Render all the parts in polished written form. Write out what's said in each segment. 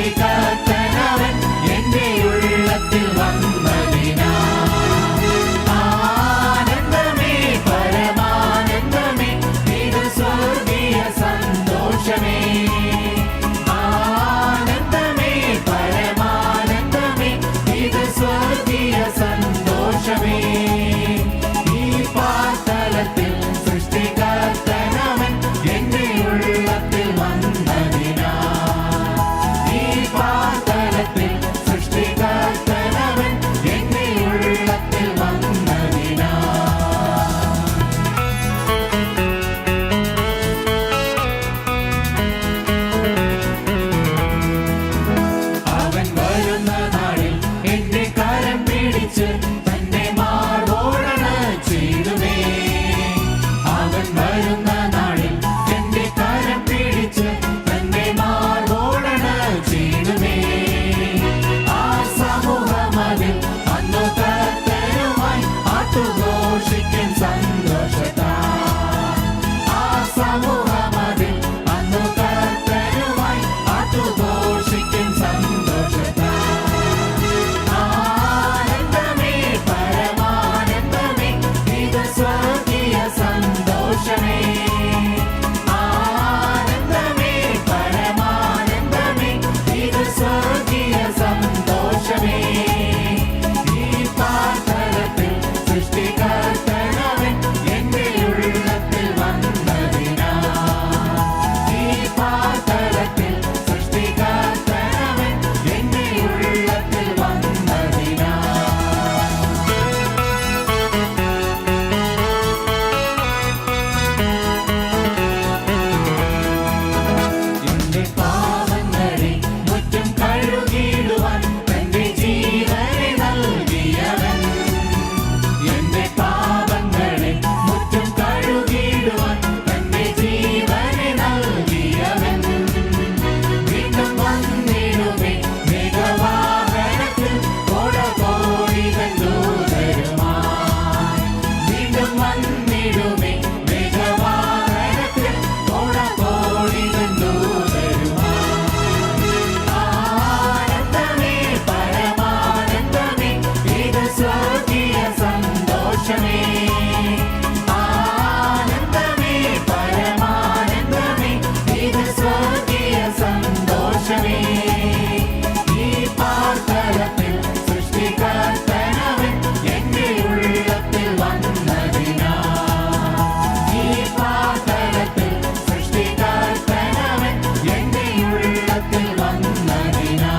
സൃഷ്ടികർത്തനവൻ എന്റെ ഉള്ളത്തിൽ വന്നതിനാ ആനന്ദമേ പരമാനന്ദമേ ഇത് സ്വർഗീയ സന്തോഷമേ ആനന്ദമേ പരമാനന്ദമേ ഇത് സ്വർഗീയ സന്തോഷമേ ഈ പാർത്തലത്തിൽ സൃഷ്ടികർത്തനവൻ എന്റെ ഉള്ളത്തിൽ വന്നതിനാ ഈ പാർത്തലത്തിൽ സൃഷ്ടികർത്തനവൻ എന്റെ ഉള്ളത്തിൽ വന്നതിനാ അവൻ വരുന്ന നാളിൽ എന്റെ കരം പിടിച്ച് തന്റെ മാർവോടണ ചെയ്തുമേ അവൻ വരുന്ന നാളിൽ എന്റെ കരം പിടിച്ച് തന്റെ മാർവോടണ ചെയ്തുമേ ആ സമൂഹമതിൽ അന്നു കർത്തനുമായി ആട്ടുഘോഷിക്കും സന്തോഷത്താ ആ സമൂഹമതിൽ അന്നു കർത്തനുമായി ആട്ടുഘോഷിക്കും സന്തോഷത്താ ആനന്ദമേ പരമാനന്ദമേ ഇത് സ്വർഗീയ സന്തോഷമേ ആനന്ദമേ പരമാനന്ദമേ ഇത് സ്വർഗീയ സന്തോഷമേ ഈ പാർത്തലത്തിൽ സൃഷ്ടികർത്തനവൻ എന്റെ ഉള്ളത്തിൽ വന്നതിനാ ഈ പാർത്തലത്തിൽ സൃഷ്ടികർത്തനവൻ എന്റെ ഉള്ളത്തിൽ വന്നതിനാ എന്റെ പാവങ്ങളെ മുറ്റും കഴുകിയിടുവാൻ തന്റെ ജീവനെ നൽകിയവൻ എന്റെ പാവങ്ങളെ മുറ്റും കഴുകിയിടുവാൻ തന്റെ ജീവനെ നൽകിയവൻ വീണ്ടും വന്നിടുമേ മേഘവാഹനത്തിൽ കോടാകോടികൾ ദൂതരുമായി വീണ്ടും വന്നിടുമേ മേഘവാഹനത്തിൽ കോടാകോടികൾ ദൂതരുമായി ആനന്ദമേ പരമാനന്ദമേ ഇത് സ്വർഗീയ സന്തോഷമേ ആനന്ദമേ പരമാനന്ദമേ ഇത് സ്വർഗീയ സന്തോഷമേ ഈ പാർത്തലത്തിൽ സൃഷ്ടികർത്തനവൻ എന്റെ ഉള്ളത്തിൽ വന്നതിനാ ഈ പാർത്തലത്തിൽ സൃഷ്ടികർത്തനവൻ എന്റെ ഉള്ളത്തിൽ വന്നതിനാ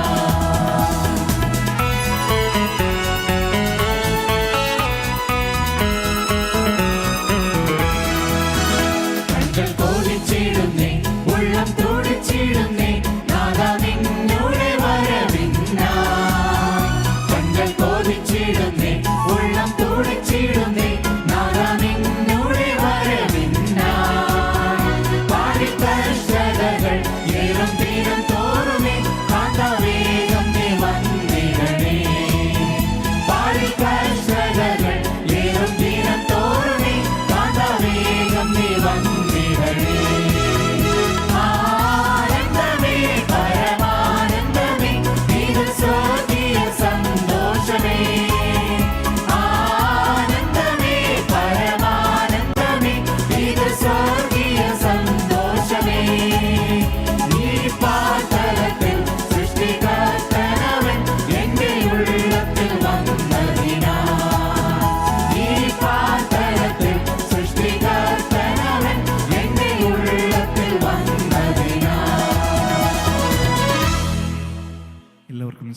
കண்കൾ കോപിച്ചിടുന്നേ ഉള്ളം തുടിച്ചിടുന്നേ നാദാ നിന്നോടെ വരവിന്നായി കണ്കൾ കോപിച്ചിടുന്നേ ഉള്ളം തുടിച്ചിടുന്നേ നാദാ നിന്നോടെ വരവിന്നായി പാരികർഷകകൾ ഏറും തീരം തോറുമേ കാന്തവേഗം നീ വന്നിടണേ പാരികർഷകകൾ ഏറും തീരം തോറുമേ കാന്തവേഗം നീ വന്നിടണേ ആനന്ദമേ പരമാനന്ദമേ ഇത് സ്വർഗീയ സന്തോഷമേ ആനന്ദമേ പരമാനന്ദമേ ഇത് സ്വർഗീയ സന്തോഷമേ ഈ പാർത്തലത്തിൽ സൃഷ്ടികർത്തനവൻ എന്റെ ഉള്ളത്തിൽ വന്നതിനാ ഈ പാർത്തലത്തിൽ സൃഷ്ടികർത്തനവൻ എന്റെ ഉള്ളത്തിൽ വന്നതിനാ എല്ലാവർക്കും